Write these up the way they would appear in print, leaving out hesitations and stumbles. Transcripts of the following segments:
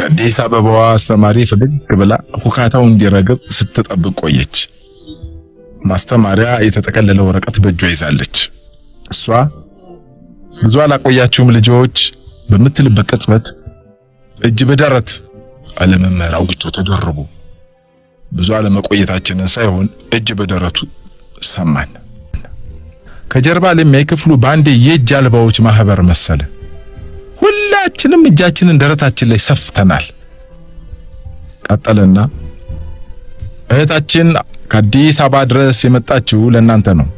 የአዲስ አበባዋ አስተማሪ ፈገግ ብላ ሁካታው እንዲረግብ ስትጠብቅ ቆየች። ማስተማሪያ የተጠቀለለ ወረቀት በእጇ ይዛለች። እሷ ብዙ አላቆያችሁም ልጆች በምትልበት ቅጽበት እጅ በደረት አለመምህር አውግቸው ተደረቡ። ብዙ አለመቆየታችንን ሳይሆን እጅ በደረቱ ሰማን። ከጀርባ ለሚያይ ክፍሉ ባንዴ የእጅ አልባዎች ማህበር መሰለ። ሁላችንም እጃችንን ደረታችን ላይ ሰፍተናል። ቀጠለና እህታችን ከአዲስ አበባ ድረስ የመጣችው ለእናንተ ነው።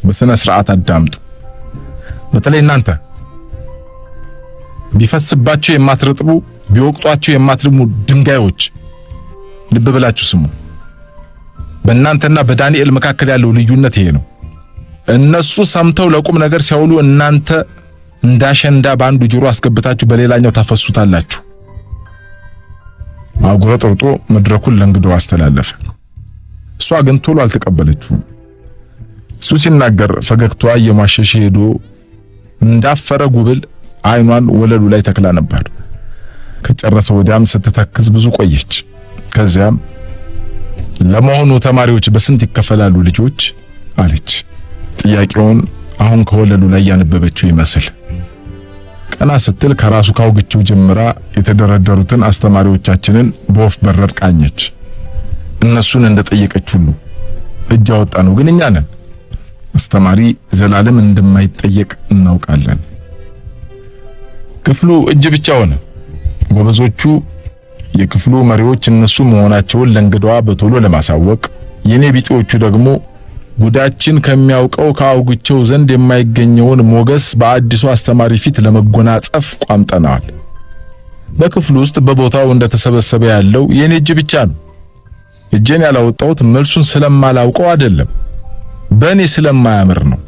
በስነ ስርዓት አዳምጡ። በተለይ እናንተ ቢፈስባችሁ የማትረጥቡ ቢወቅጧችሁ የማትልሙ ድንጋዮች ልብ ብላችሁ ስሙ። በእናንተና በዳንኤል መካከል ያለው ልዩነት ይሄ ነው። እነሱ ሰምተው ለቁም ነገር ሲያውሉ እናንተ እንዳሸንዳ በአንዱ ጆሮ አስገብታችሁ በሌላኛው ታፈሱታላችሁ። አጉረጥርጦ መድረኩን ለእንግዳው አስተላለፈ። እሷ ግን ቶሎ አልተቀበለችውም። እሱ ሲናገር ፈገግታዋ እየማሸሸ ሄዶ እንዳፈረ ጉብል አይኗን ወለሉ ላይ ተክላ ነበር። ከጨረሰ ወዲያም ስትተክዝ ብዙ ቆየች። ከዚያም ለመሆኑ ተማሪዎች በስንት ይከፈላሉ ልጆች አለች። ጥያቄውን አሁን ከወለሉ ላይ ያነበበችው ይመስል ቀና ስትል ከራሱ ካውግቸው ጀምራ የተደረደሩትን አስተማሪዎቻችንን በወፍ በረር ቃኘች። እነሱን እንደጠየቀች ሁሉ እጅ አወጣ ነው ግን እኛ ነን። አስተማሪ ዘላለም እንደማይጠየቅ እናውቃለን። ክፍሉ እጅ ብቻ ሆነ። ጎበዞቹ የክፍሉ መሪዎች እነሱ መሆናቸውን ለእንግዳዋ በቶሎ ለማሳወቅ፣ የኔ ቢጤዎቹ ደግሞ ጉዳችን ከሚያውቀው ከአውግቸው ዘንድ የማይገኘውን ሞገስ በአዲሱ አስተማሪ ፊት ለመጎናጸፍ ቋምጠናል። በክፍሉ ውስጥ በቦታው እንደተሰበሰበ ያለው የኔ እጅ ብቻ ነው። እጄን ያላወጣሁት መልሱን ስለማላውቀው አይደለም፣ በእኔ ስለማያምር ነው።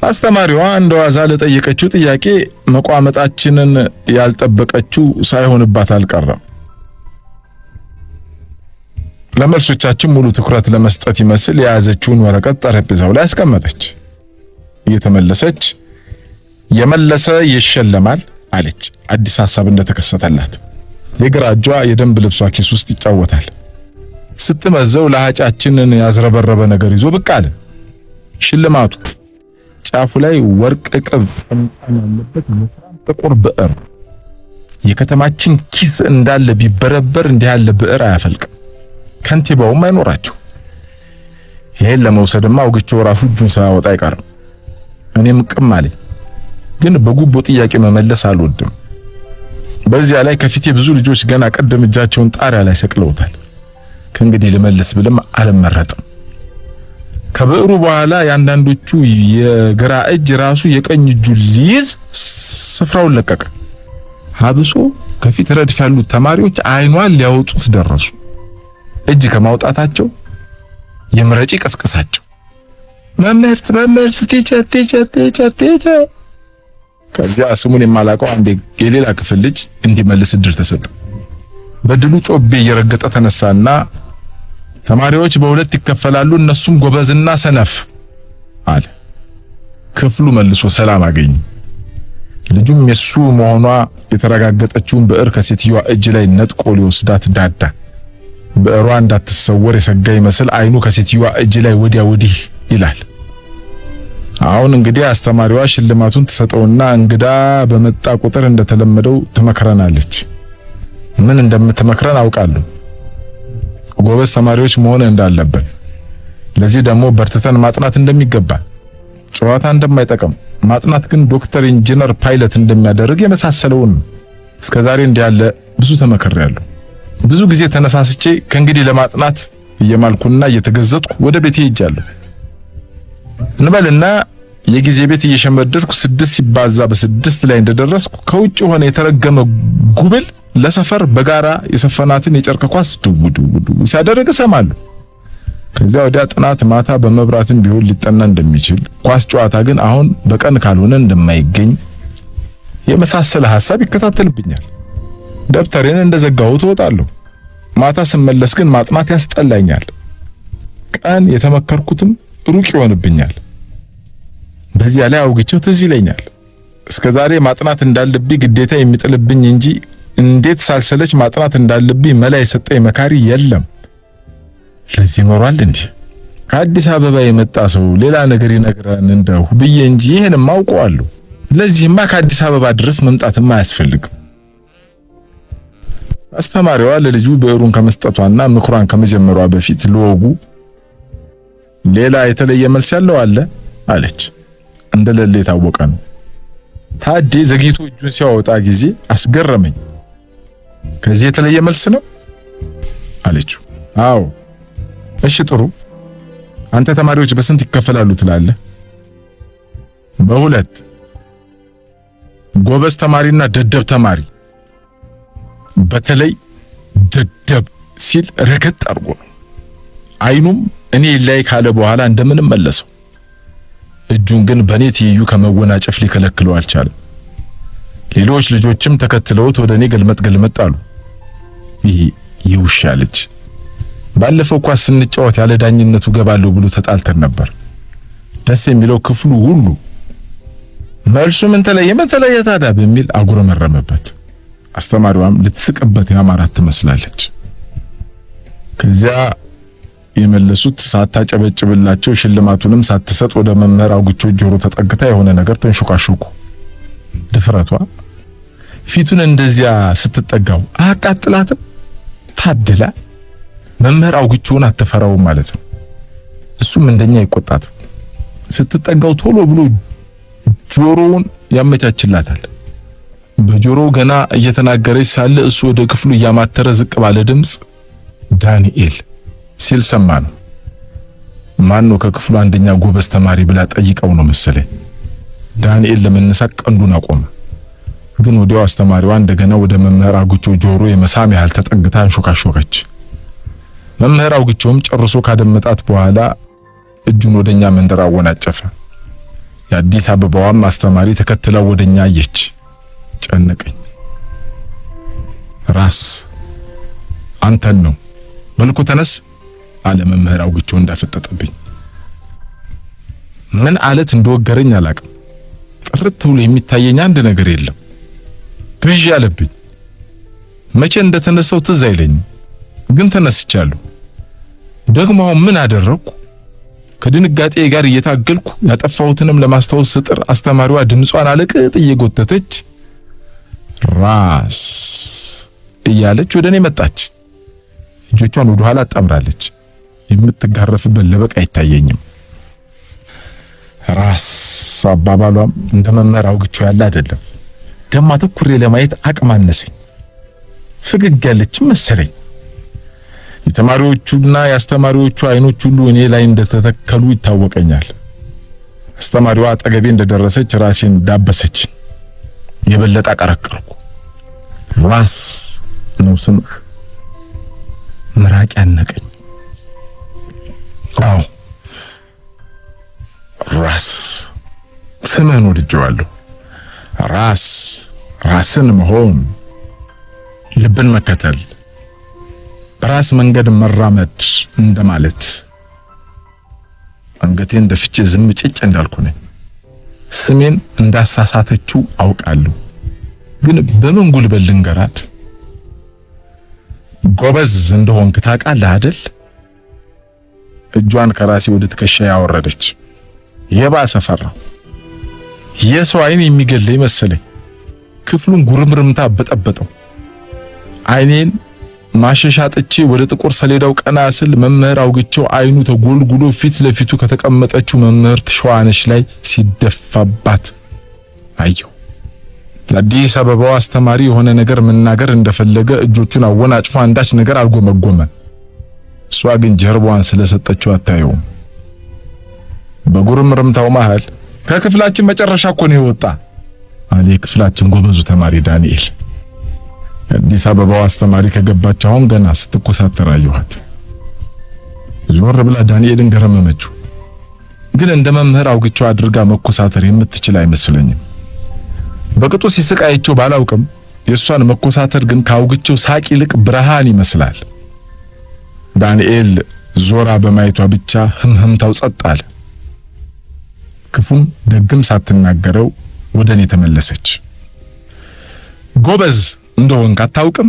አስተማሪዋ እንደዋዛ ለጠየቀችው ጥያቄ መቋመጣችንን ያልጠበቀችው ሳይሆንባት አልቀረም። ለመልሶቻችን ሙሉ ትኩረት ለመስጠት ይመስል የያዘችውን ወረቀት ጠረጴዛው ላይ አስቀመጠች። እየተመለሰች የመለሰ ይሸለማል አለች። አዲስ ሐሳብ እንደተከሰተላት የግራ እጇ የደንብ ልብሷ ኪስ ውስጥ ይጫወታል። ስትመዘው ለሃጫችንን ያዝረበረበ ነገር ይዞ ብቅ አለ። ሽልማቱ ጫፉ ላይ ወርቅ ቅብ ጠምጣም ያለበት ጥቁር ብዕር። የከተማችን ኪስ እንዳለ ቢበረበር እንዲህ ያለ ብዕር አያፈልቅም። ከንቲባውም አይኖራቸው። ይሄን ለመውሰድማ አውግቸው ራሱ እጁን ሳያወጣ አይቀርም። እኔም ቅም አለኝ፣ ግን በጉቦ ጥያቄ መመለስ አልወድም። በዚያ ላይ ከፊቴ ብዙ ልጆች ገና ቀደም እጃቸውን ጣሪያ ላይ ሰቅለውታል። ከእንግዲህ ልመልስ ብለም አልመረጥም። ከብዕሩ በኋላ ያንዳንዶቹ የግራ እጅ ራሱ የቀኝ እጁ ሊይዝ ስፍራውን ለቀቀ። ሀብሶ ከፊት ረድፍ ያሉት ተማሪዎች አይኗን ሊያወጡት ደረሱ። እጅ ከማውጣታቸው የምረጪ ቀስቀሳቸው። መምህርት ቲቸር። ከዚያ ስሙን የማላውቀው አንድ የሌላ ክፍል ልጅ እንዲመልስ እድል ተሰጠ። በድሉ ጮቤ እየረገጠ ተነሳና ተማሪዎች በሁለት ይከፈላሉ፣ እነሱም ጎበዝና ሰነፍ አለ። ክፍሉ መልሶ ሰላም አገኘ። ልጁም የሱ መሆኗ የተረጋገጠችውን ብዕር ከሴትዮዋ እጅ ላይ ነጥቆ ሊወስዳት ዳዳ። ብዕሯ እንዳትሰወር የሰጋ ይመስል አይኑ ከሴትዮዋ እጅ ላይ ወዲያ ወዲህ ይላል። አሁን እንግዲህ አስተማሪዋ ሽልማቱን ትሰጠውና እንግዳ በመጣ ቁጥር እንደተለመደው ትመክረናለች። ምን እንደምትመክረን አውቃለሁ። ጎበዝ ተማሪዎች መሆን እንዳለብን፣ ለዚህ ደግሞ በርትተን ማጥናት እንደሚገባ፣ ጨዋታ እንደማይጠቅም፣ ማጥናት ግን ዶክተር፣ ኢንጂነር፣ ፓይለት እንደሚያደርግ የመሳሰለውን። እስከዛሬ እንዲህ ያለ ብዙ ተመክሬያለሁ። ብዙ ጊዜ ተነሳስቼ ከእንግዲህ ለማጥናት እየማልኩና እየተገዘጥኩ ወደ ቤቴ ሄጃለሁ እንበልና የጊዜ ቤት እየሸመደድኩ 6 ሲባዛ በ6 ላይ እንደደረስኩ ከውጭ ሆነ የተረገመ ጉብል ለሰፈር በጋራ የሰፈናትን የጨርቅ ኳስ ድውዱ ሲያደርግ እሰማለሁ። ከዚያ ወዲያ ጥናት ማታ በመብራትም ቢሆን ሊጠና እንደሚችል፣ ኳስ ጨዋታ ግን አሁን በቀን ካልሆነ እንደማይገኝ የመሳሰለ ሐሳብ ይከታተልብኛል። ደብተሬን እንደዘጋው ተወጣለሁ። ማታ ስመለስ ግን ማጥናት ያስጠላኛል። ቀን የተመከርኩትም ሩቅ ይሆንብኛል። በዚያ ላይ አውግቸው ትዝ ይለኛል። እስከዛሬ ማጥናት እንዳለብኝ ግዴታ የሚጥልብኝ እንጂ እንዴት ሳልሰለች ማጥናት እንዳለብኝ መላ የሰጠኝ መካሪ የለም። ለዚህ ኖሯል እንዴ? ከአዲስ አበባ የመጣ ሰው ሌላ ነገር ይነግረን እንደው ብዬ እንጂ ይሄንም አውቀዋለሁ። ለዚህማ ከአዲስ አበባ ድረስ መምጣትም አያስፈልግም። አስተማሪዋ ለልጁ ብዕሩን ከመስጠቷና ምክሯን ከመጀመሯ በፊት ለወጉ ሌላ የተለየ መልስ ያለው አለ አለች። እንደሌለ የታወቀ ነው። ታዴ ዘግይቶ እጁን ሲያወጣ ጊዜ አስገረመኝ። ከዚህ የተለየ መልስ ነው አለችው። አዎ። እሺ ጥሩ። አንተ ተማሪዎች በስንት ይከፈላሉ ትላለህ? በሁለት። ጎበዝ ተማሪና ደደብ ተማሪ። በተለይ ደደብ ሲል ረገጥ አድርጎ ነው። አይኑም እኔ ላይ ካለ በኋላ እንደምንም መለሰው። እጁን ግን በኔ ትይዩ ከመወናጨፍ ሊከለክለው አልቻለም። ሌሎች ልጆችም ተከትለውት ወደ እኔ ገልመጥ አሉ። ይሄ ይውሻ ልጅ ባለፈው ኳስ ስንጫወት ያለ ዳኝነቱ ገባለሁ ብሎ ተጣልተን ነበር። ደስ የሚለው ክፍሉ ሁሉ መልሱ ምን ተለየ ታዲያ በሚል አጉረመረመበት። አስተማሪዋም ልትስቅበት ያማራት ትመስላለች። ከዚያ የመለሱት ሳታጨበጭብላቸው ሽልማቱንም ሳትሰጥ ወደ መምህር አውግቾ ጆሮ ተጠግታ የሆነ ነገር ተንሹካሹኩ። ድፍረቷ ፊቱን እንደዚያ ስትጠጋው አቃጥላትም። ታድላ መምህር አውግቾን አትፈራውም ማለት ነው። እሱም እንደኛ ይቆጣት። ስትጠጋው ቶሎ ብሎ ጆሮውን ያመቻችላታል። በጆሮው ገና እየተናገረች ሳለ እሱ ወደ ክፍሉ እያማተረ ዝቅ ባለ ድምጽ ዳንኤል ሲል ሰማ ነው። ማን ነው ከክፍሉ አንደኛ ጎበዝ ተማሪ ብላ ጠይቀው ነው መሰለኝ። ዳንኤል ለመነሳት ቀንዱን አቆመ። ግን ወዲያው አስተማሪዋ እንደገና ወደ መምህር አውግቾ ጆሮ የመሳም ያህል ተጠግታ አንሾካሾከች። መምህር አውግቾም ጨርሶ ካደመጣት በኋላ እጁን ወደኛ መንደር አወናጨፈ። የአዲስ አበባዋም አስተማሪ ተከትለው ወደኛ አየች። ጨነቀኝ። ራስ አንተን ነው መልኩ ተነስ አለ መምህር አውግቾ እንዳፈጠጠብኝ። ምን አለት እንደወገረኝ አላቅም። ጥርት ብሎ የሚታየኝ አንድ ነገር የለም። ትንሽ ያለብኝ መቼ እንደተነሳው ትዝ አይለኝም፣ ግን ተነስቻለሁ። ደግሞ አሁን ምን አደረኩ? ከድንጋጤ ጋር እየታገልኩ ያጠፋሁትንም ለማስታወስ ስጥር አስተማሪዋ ድምጿን አለቅጥ እየጎተተች ራስ እያለች ወደኔ መጣች። እጆቿን ወደ ኋላ አጣምራለች። የምትጋረፍበት ለበቃ አይታየኝም። ራስ አባባሏም እንደ መምህር አውግቾ ያለ አይደለም። ደማ ተኩሬ ለማየት አቅም አነሰኝ። ፍግግ ያለች መሰለኝ። የተማሪዎቹና የአስተማሪዎቹ አይኖች ሁሉ እኔ ላይ እንደተተከሉ ይታወቀኛል። አስተማሪዋ አጠገቤ እንደደረሰች ራሴን ዳበሰች። የበለጠ አቀረቀርኩ። ራስ ነው ስምህ? ምራቅ ያነቀኝ። አዎ ራስ ስምህን ወድጄዋለሁ። ራስን መሆን፣ ልብን መከተል፣ በራስ መንገድ መራመድ እንደማለት። አንገቴን ደፍቼ ዝም ጭጭ እንዳልኩ ነኝ። ስሜን እንዳሳሳተችው አውቃለሁ፣ ግን በምን ጉልበት ልንገራት? ጎበዝ እንደሆንክ ታውቃለህ አይደል? እጇን ከራሴ ወደ ትከሻ ያወረደች። የባሰ ፈራሁ። የሰው አይን የሚገለኝ መሰለኝ። ክፍሉን ጉርምርምታ በጠበጠው። አይኔን ማሸሻጥቼ ወደ ጥቁር ሰሌዳው ቀና ስል መምህር አውግቾ አይኑ ተጎልጉሎ ፊት ለፊቱ ከተቀመጠችው መምህርት ሸዋነሽ ላይ ሲደፋባት አየሁ። ለአዲስ አበባው አስተማሪ የሆነ ነገር መናገር እንደፈለገ እጆቹን አወናጭፎ አንዳች ነገር አልጎመጎመ። እሷ ግን ጀርባዋን ስለሰጠችው አታየውም። በጉርምርምታው መሃል ከክፍላችን መጨረሻ እኮ ነው የወጣ አለ የክፍላችን ጎበዙ ተማሪ ዳንኤል። የአዲስ አበባው አስተማሪ ከገባች አሁን ገና ስትኮሳተር አየኋት። ዞር ብላ ዳንኤልን ገረመመችው። ግን እንደ መምህር አውግቾ አድርጋ መኮሳተር የምትችል አይመስለኝም። በቅጡ ሲስቃይቸው ባላውቅም የሷን መኮሳተር ግን ካውግቸው ሳቅ ይልቅ ብርሃን ይመስላል። ዳንኤል ዞራ በማየቷ ብቻ ህምህምታው ጸጥ አለ። ክፉም ደግም ሳትናገረው ወደኔ ተመለሰች። ጎበዝ እንደሆንክ አታውቅም?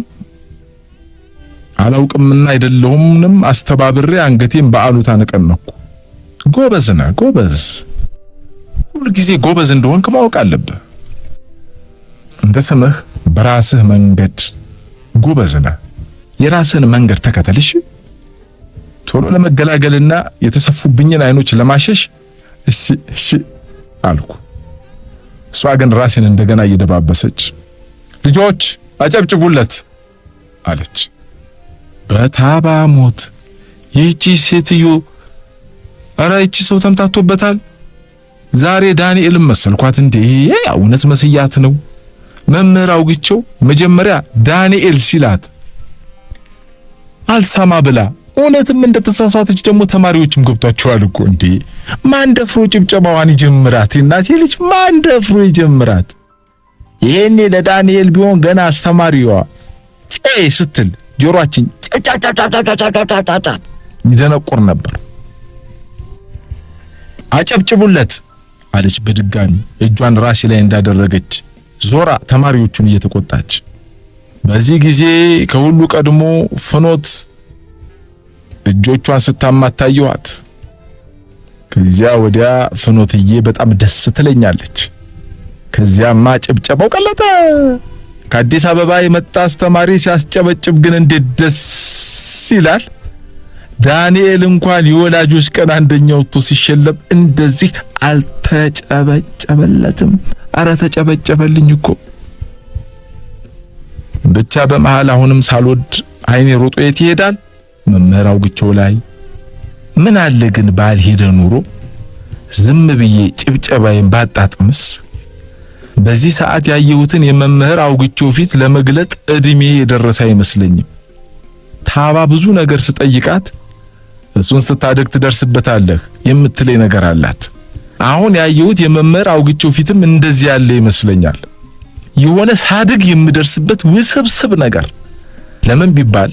አላውቅምና አይደለሁምንም አስተባብሬ አንገቴን በአሉታ ነቀነኩ። ጎበዝ ነህ ጎበዝ። ሁልጊዜ ጎበዝ እንደሆንክ ማወቅ አለብህ። እንደ ስምህ በራስህ መንገድ ጎበዝ ነህ። የራስህን መንገድ ተከተልሽ። ቶሎ ለመገላገልና የተሰፉብኝን አይኖች ለማሸሽ እሺ አልኩ። እሷ ግን ራሴን እንደገና እየደባበሰች ልጆች አጨብጭቡለት አለች። በታባ ሞት ይህቺ ሴትዮ፣ ኧረ ይህቺ ሰው ተምታቶበታል። ዛሬ ዳንኤልም መሰልኳት እንዴ? እውነት መስያት ነው። መምህር አውግቸው መጀመሪያ ዳንኤል ሲላት አልሰማ ብላ እውነትም እንደተሳሳተች ደግሞ ተማሪዎችም ገብቷቸዋል እኮ እንዴ። ማን ደፍሮ ጭብጨባዋን ይጀምራት? እናቴ ልጅ ማን ደፍሮ ይጀምራት? ይሄኔ ለዳንኤል ቢሆን ገና አስተማሪዋ ስትል ጆሮአችን ጫጫጫጫጫጫጫጫ ይደነቁር ነበር። አጨብጭቡለት አለች በድጋሚ እጇን ራሴ ላይ እንዳደረገች ዞራ ተማሪዎቹን እየተቆጣች። በዚህ ጊዜ ከሁሉ ቀድሞ ፍኖት እጆቿን ስታማታየዋት። ከዚያ ወዲያ ፍኖትዬ በጣም ደስ ትለኛለች። ከዚያማ ጭብጨባው ቀለጠ። ከአዲስ አበባ የመጣ አስተማሪ ሲያስጨበጭብ ግን እንዴት ደስ ይላል። ዳንኤል እንኳን የወላጆች ቀን አንደኛ ወጥቶ ሲሸለም እንደዚህ አልተጨበጨበለትም። አረ ተጨበጨበልኝ እኮ። ብቻ በመሃል አሁንም ሳልወድ አይኔ ሮጦ የት ይሄዳል? መምህር አውግቸው ላይ። ምን አለ ግን ባልሄደ ኑሮ ዝም ብዬ ጭብጨባዬን ባጣጥምስ። በዚህ ሰዓት ያየሁትን የመምህር አውግቸው ፊት ለመግለጥ እድሜ የደረሰ አይመስለኝም። ታባ ብዙ ነገር ስጠይቃት እሱን ስታደግ ትደርስበታለህ የምትለኝ ነገር አላት። አሁን ያየሁት የመምህር አውግቸው ፊትም እንደዚህ ያለ ይመስለኛል። የሆነ ሳድግ የምደርስበት ውስብስብ ነገር። ለምን ቢባል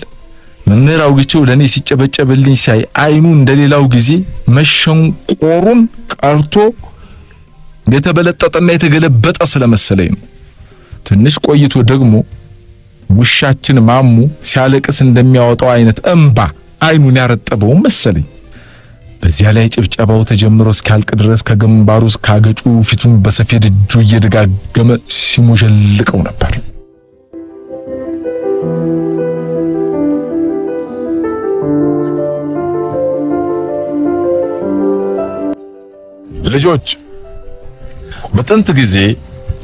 መምህር አውግቸው ለኔ ሲጨበጨብልኝ ሳይ አይኑ እንደሌላው ጊዜ መሸንቆሩን ቀርቶ የተበለጠጠና የተገለበጠ ስለመሰለኝ ነው። ትንሽ ቆይቶ ደግሞ ውሻችን ማሙ ሲያለቅስ እንደሚያወጣው አይነት እንባ አይኑን ያረጠበው መሰለኝ። በዚያ ላይ ጭብጨባው ተጀምሮ እስኪያልቅ ድረስ ከግንባሩ እስከ አገጩ ፊቱን በሰፌድ እጁ እየደጋገመ ሲሞጀልቀው ነበር። ልጆች በጥንት ጊዜ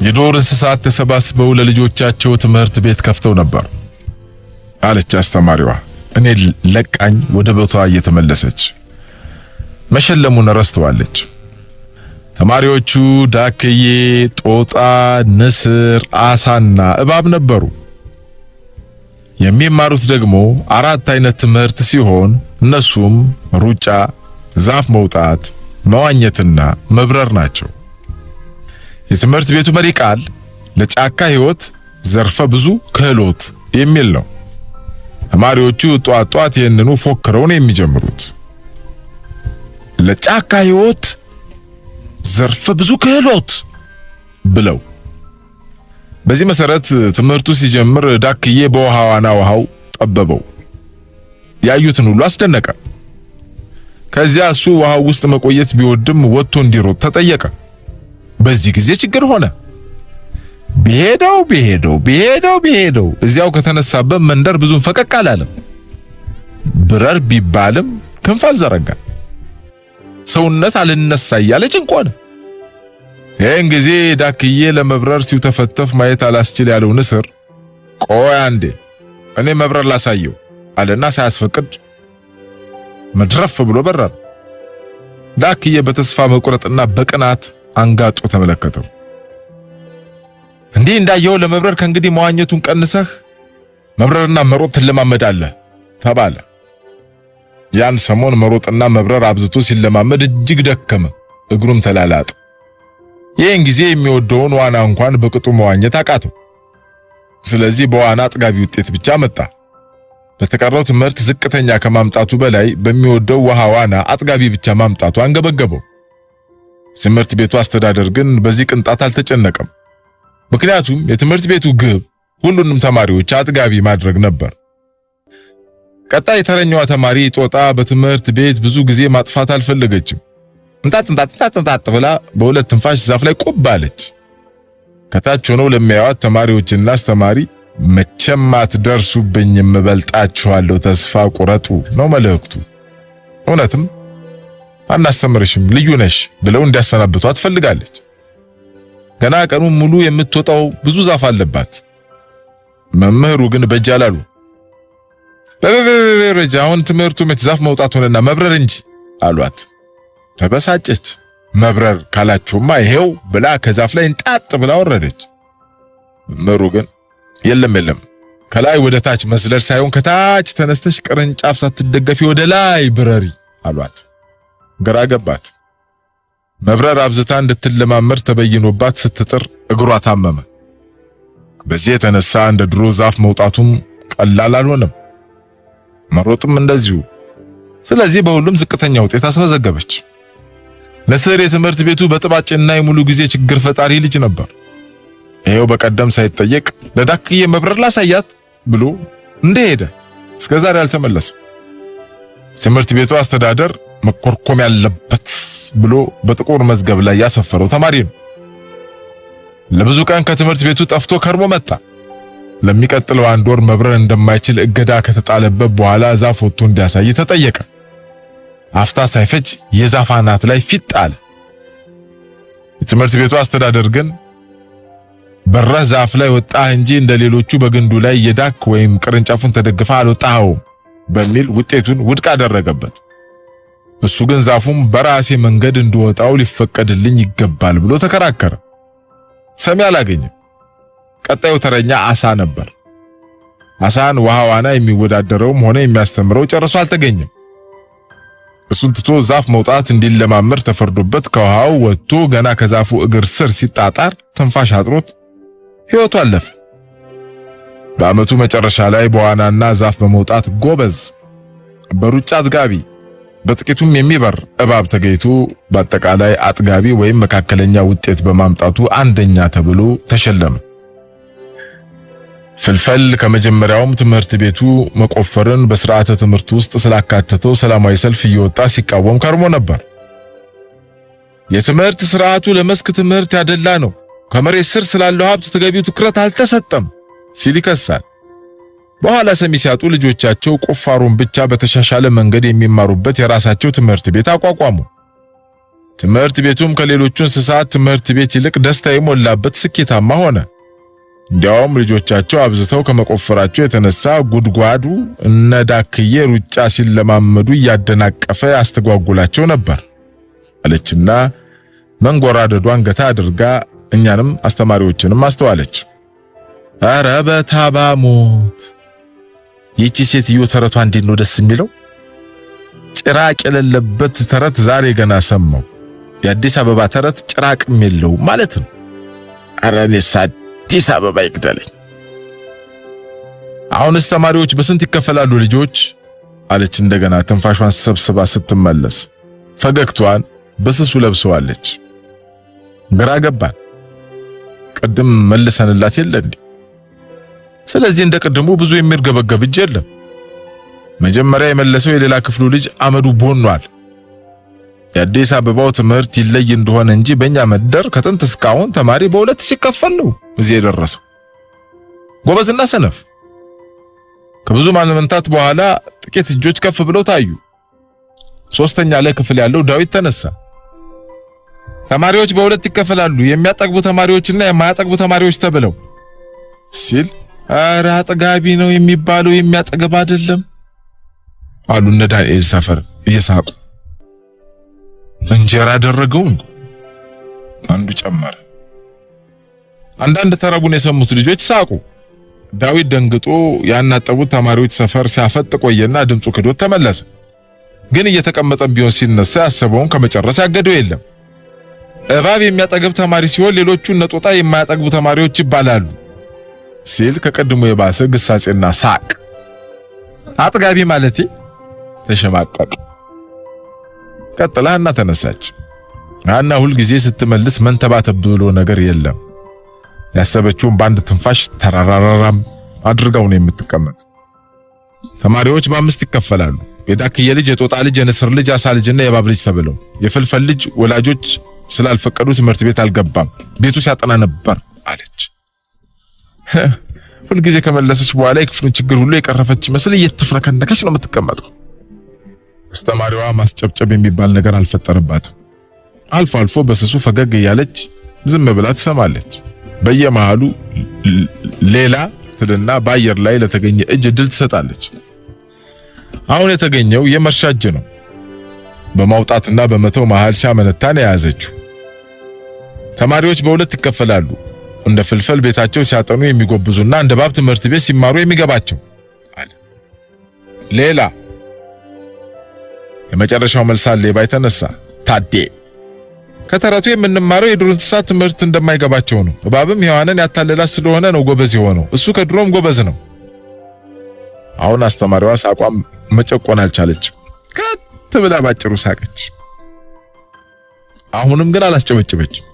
የዱር እንስሳት ተሰባስበው ለልጆቻቸው ትምህርት ቤት ከፍተው ነበር አለች አስተማሪዋ። እኔ ለቃኝ ወደ ቦታዋ እየተመለሰች መሸለሙን ረስተዋለች። ተማሪዎቹ ዳክዬ፣ ጦጣ፣ ንስር፣ አሳና እባብ ነበሩ። የሚማሩት ደግሞ 4 አይነት ትምህርት ሲሆን እነሱም ሩጫ፣ ዛፍ መውጣት፣ መዋኘትና መብረር ናቸው። የትምህርት ቤቱ መሪ ቃል ለጫካ ሕይወት ዘርፈ ብዙ ክህሎት የሚል ነው። ተማሪዎቹ ጧት ይህንኑ ፎክረው ነው የሚጀምሩት። ለጫካ ሕይወት ዘርፈ ብዙ ክህሎት ብለው። በዚህ መሰረት ትምህርቱ ሲጀምር ዳክዬ በውሃ ዋና ውሃው ጠበበው። ያዩትን ሁሉ አስደነቀ። ከዚያ እሱ ውሃው ውስጥ መቆየት ቢወድም ወጥቶ እንዲሮጥ ተጠየቀ። በዚህ ጊዜ ችግር ሆነ። ቢሄደው እዚያው ከተነሳበት መንደር ብዙም ፈቀቅ አላለም። ብረር ቢባልም ክንፍ አልዘረጋ። ሰውነት አልነሳ እያለ ጭንቅ ሆነ። ይህን ጊዜ ዳክዬ ለመብረር ሲውተፈተፍ ማየት አላስችል ያለው ንስር ቆይ አንዴ እኔ መብረር ላሳየው አለና ሳያስፈቅድ መድረፍ ብሎ በረረ። ዳክዬ በተስፋ መቁረጥና በቅናት አንጋጦ ተመለከተው። እንዲህ እንዳየው ለመብረር ከእንግዲህ መዋኘቱን ቀንሰህ መብረርና መሮጥ ትለማመዳለህ ተባለ። ያን ሰሞን መሮጥና መብረር አብዝቶ ሲለማመድ እጅግ ደከመ፣ እግሩም ተላላጠ። ይህን ጊዜ የሚወደውን ዋና እንኳን በቅጡ መዋኘት አቃተው። ስለዚህ በዋና አጥጋቢ ውጤት ብቻ መጣ። በተቀረው ትምህርት ዝቅተኛ ከማምጣቱ በላይ በሚወደው ውሃ ዋና አጥጋቢ ብቻ ማምጣቱ አንገበገበው። ትምህርት ቤቱ አስተዳደር ግን በዚህ ቅንጣት አልተጨነቀም። ምክንያቱም የትምህርት ቤቱ ግብ ሁሉንም ተማሪዎች አጥጋቢ ማድረግ ነበር። ቀጣይ ተረኛዋ ተማሪ ጦጣ በትምህርት ቤት ብዙ ጊዜ ማጥፋት አልፈለገችም። እንጣጥ ብላ በሁለት ትንፋሽ ዛፍ ላይ ቆብ አለች። ከታች ሆነው ለሚያዩት ተማሪዎችና አስተማሪ መቼም አትደርሱብኝም፣ እበልጣችኋለሁ፣ ተስፋ ቁረጡ ነው መልእክቱ። እውነትም አናስተምርሽም፣ ልዩ ነሽ ብለው እንዲያሰናብቷት ትፈልጋለች። ገና ቀኑን ሙሉ የምትወጣው ብዙ ዛፍ አለባት። መምህሩ ግን በእጅ አላሉ። አሁን ትምህርቱ ዛፍ መውጣት ሆነና መብረር እንጂ አሏት። ተበሳጨች። መብረር ካላችሁማ ይሄው ብላ ከዛፍ ላይ እንጣጥ ብላ ወረደች። መምህሩ ግን የለም ከላይ ወደ ታች መስለል ሳይሆን ከታች ተነስተሽ ቅርንጫፍ ሳትደገፊ ወደ ላይ ብረሪ አሏት። ግራ ገባት። መብረር አብዝታ እንድትለማመድ ተበይኖባት ስትጥር እግሯ ታመመ። በዚህ የተነሳ እንደ ድሮ ዛፍ መውጣቱም ቀላል አልሆነም፣ መሮጥም እንደዚሁ። ስለዚህ በሁሉም ዝቅተኛ ውጤት አስመዘገበች። ነስር የትምህርት ቤቱ በጥባጭና የሙሉ ጊዜ ችግር ፈጣሪ ልጅ ነበር። ይሄው በቀደም ሳይጠየቅ ለዳክዬ መብረር ላሳያት ብሎ እንደሄደ እስከዛሬ አልተመለሰም። ትምህርት ቤቱ አስተዳደር መኮርኮም ያለበት ብሎ በጥቁር መዝገብ ላይ ያሰፈረው ተማሪ ነው። ለብዙ ቀን ከትምህርት ቤቱ ጠፍቶ ከርሞ መጣ። ለሚቀጥለው 1 ወር መብረር እንደማይችል እገዳ ከተጣለበት በኋላ ዛፍ ወጥቶ እንዲያሳይ ተጠየቀ። አፍታ ሳይፈጅ የዛፍ አናት ላይ ፊት አለ። የትምህርት ቤቱ አስተዳደር ግን በረህ ዛፍ ላይ ወጣህ እንጂ እንደሌሎቹ በግንዱ ላይ የዳክ ወይም ቅርንጫፉን ተደግፈ አልወጣኸውም በሚል ውጤቱን ውድቅ አደረገበት። እሱ ግን ዛፉም በራሴ መንገድ እንድወጣው ሊፈቀድልኝ ይገባል ብሎ ተከራከረ። ሰሚ አላገኘም። ቀጣዩ ተረኛ አሳ ነበር። አሳን ውሃ ዋና የሚወዳደረውም ሆነ የሚያስተምረው ጨርሶ አልተገኘም። እሱን ትቶ ዛፍ መውጣት እንዲለማመድ ተፈርዶበት ከውሃው ወጥቶ ገና ከዛፉ እግር ስር ሲጣጣር ትንፋሽ አጥሮት ሕይወቱ አለፈ። በዓመቱ መጨረሻ ላይ በዋናና ዛፍ በመውጣት ጎበዝ፣ በሩጫ አጥጋቢ፣ በጥቂቱም የሚበር እባብ ተገይቶ በአጠቃላይ አጥጋቢ ወይም መካከለኛ ውጤት በማምጣቱ አንደኛ ተብሎ ተሸለመ። ፍልፈል ከመጀመሪያውም ትምህርት ቤቱ መቆፈርን በስርዓተ ትምህርት ውስጥ ስላካተተው ሰላማዊ ሰልፍ እየወጣ ሲቃወም ከርሞ ነበር። የትምህርት ስርዓቱ ለመስክ ትምህርት ያደላ ነው፣ ከመሬት ስር ስላለው ሀብት ተገቢው ትኩረት አልተሰጠም ሲል ይከሳል። በኋላ ሰሚ ሲያጡ ልጆቻቸው ቁፋሮን ብቻ በተሻሻለ መንገድ የሚማሩበት የራሳቸው ትምህርት ቤት አቋቋሙ። ትምህርት ቤቱም ከሌሎቹ እንስሳት ትምህርት ቤት ይልቅ ደስታ የሞላበት ስኬታማ ሆነ። እንዲያውም ልጆቻቸው አብዝተው ከመቆፈራቸው የተነሳ ጉድጓዱ እነ ዳክዬ ሩጫ ሲለማመዱ እያደናቀፈ ያስተጓጉላቸው ነበር አለችና መንጎራደዷን ገታ አድርጋ እኛንም አስተማሪዎችንም አስተዋለች። ኧረ በታባሞት ይቺ ሴትዮ ተረቷ እንዴት ነው ደስ የሚለው! ጭራቅ የሌለበት ተረት ዛሬ ገና ሰማው። የአዲስ አበባ ተረት ጭራቅም የለው ማለት ነው። ኧረ እኔስ አዲስ አበባ ይግደለኝ። አሁንስ ተማሪዎች በስንት ይከፈላሉ ልጆች? አለች እንደገና ትንፋሿን ሰብስባ ስትመለስ። ፈገግቷን በስሱ ለብሰዋለች። ግራ ገባን። ቅድም መልሰንላት የለ እንዴ? ስለዚህ እንደ ቅድሙ ብዙ የሚርገበገብ እጅ የለም። መጀመሪያ የመለሰው የሌላ ክፍሉ ልጅ አመዱ ቦኗል። የአዲስ አበባው ትምህርት ይለይ እንደሆነ እንጂ በእኛ መደር ከጥንት እስካሁን ተማሪ በሁለት ሲከፈል ነው እዚህ የደረሰው። ጎበዝና ሰነፍ። ከብዙ ማለመንታት በኋላ ጥቂት እጆች ከፍ ብለው ታዩ። ሶስተኛ ላይ ክፍል ያለው ዳዊት ተነሳ። ተማሪዎች በሁለት ይከፈላሉ፣ የሚያጠግቡ ተማሪዎችና የማያጠግቡ ተማሪዎች ተብለው ሲል፣ ኧረ አጥጋቢ ነው የሚባለው የሚያጠግብ አይደለም አሉ እነ ዳንኤል ሰፈር እየሳቁ። እንጀራ አደረገው አንዱ ጨመረ። አንዳንድ ተረቡን የሰሙት ልጆች ሳቁ። ዳዊት ደንግጦ ያናጠቡት ተማሪዎች ሰፈር ሲያፈጥ ቆየና ድምፁ ክዶት ተመለሰ። ግን እየተቀመጠም ቢሆን ሲነሳ ያሰበውን ከመጨረስ ያገደው የለም። እባብ የሚያጠግብ ተማሪ ሲሆን ሌሎቹ ነጦጣ የማያጠግቡ ተማሪዎች ይባላሉ ሲል ከቀድሞ የባሰ ግሳጼና ሳቅ። አጥጋቢ ማለቴ ተሸማቀቀ። ቀጥላ ሀና ተነሳች። ሀና ሁል ጊዜ ስትመልስ መንተባተብ ብሎ ነገር የለም። ያሰበችውን በአንድ ትንፋሽ ተራራራም አድርጋው ነው የምትቀመጥ። ተማሪዎች በአምስት ይከፈላሉ። የዳክዬ ልጅ፣ የጦጣ ልጅ፣ የንስር ልጅ፣ የአሳ ልጅና የእባብ ልጅ ተብለው። የፍልፈል ልጅ ወላጆች ስላልፈቀዱ ትምህርት ቤት አልገባም፣ ቤቱ ሲያጠና ነበር አለች። ሁልጊዜ ከመለሰች በኋላ የክፍሉን ችግር ሁሉ የቀረፈች መስል እየተፍረከነከች ነው የምትቀመጠው። አስተማሪዋ ማስጨብጨብ የሚባል ነገር አልፈጠረባትም። አልፎ አልፎ በስሱ ፈገግ እያለች ዝም ብላ ትሰማለች። በየመሃሉ ሌላ ትልና በአየር ላይ ለተገኘ እጅ ድል ትሰጣለች። አሁን የተገኘው የመርሻ እጅ ነው። በማውጣትና በመተው መሃል ሲያመነታን የያዘችው። ተማሪዎች በሁለት ይከፈላሉ። እንደ ፍልፈል ቤታቸው ሲያጠኑ የሚጎብዙና እንደ እባብ ትምህርት ቤት ሲማሩ የሚገባቸው አለ። ሌላ የመጨረሻው መልስ ሌባ የተነሳ ታዴ። ከተረቱ የምንማረው የዱር እንስሳት ትምህርት እንደማይገባቸው ነው። እባብም ሔዋንን ያታለላት ስለሆነ ነው ጎበዝ የሆነው። እሱ ከድሮም ጎበዝ ነው። አሁን አስተማሪዋ ሳቋም መጨቆን አልቻለችም። ከት ብላ ባጭሩ ሳቀች። አሁንም ግን አላስጨበጨበችም።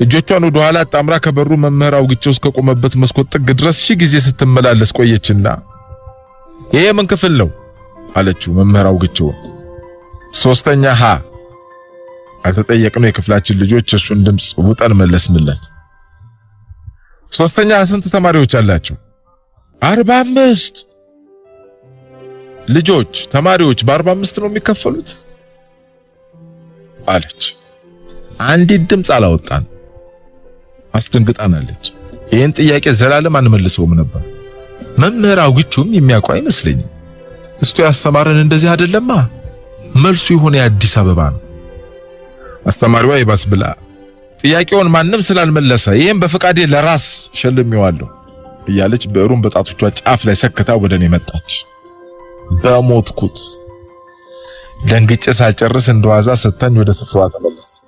እጆቿን ወደ ኋላ አጣምራ ከበሩ መምህር አውግቸው እስከ ቆመበት መስኮት ጥግ ድረስ ሺህ ጊዜ ስትመላለስ ቆየችና ይሄ ምን ክፍል ነው አለችው። መምህር አውግቸው 3ኛ ሀ አልተጠየቅነው። የክፍላችን ልጆች እሱን ድምጽ ውጠን መለስንለት። 3ኛ ስንት ተማሪዎች አላቸው? 45 ልጆች ተማሪዎች በ45 ነው የሚከፈሉት አለች። አንዲት ድምጽ አላወጣን። አስደንግጣናለች። ይህን ጥያቄ ዘላለም አንመልሰውም ነበር። መምህር አውግቹም የሚያውቀው አይመስለኝም። እስቱ ያስተማረን እንደዚህ አይደለማ። መልሱ ይሆነ የአዲስ አበባ ነው። አስተማሪዋ ይባስ ብላ ጥያቄውን ማንም ስላልመለሰ ይሄን በፍቃዴ ለራስ ሸልሜዋለሁ እያለች ብዕሩን በጣቶቿ ጫፍ ላይ ሰክታ ወደኔ መጣች። በሞትኩት ደንግጬ ሳልጨርስ እንደዋዛ ሰታኝ ወደ ስፍራዋ ተመለሰች።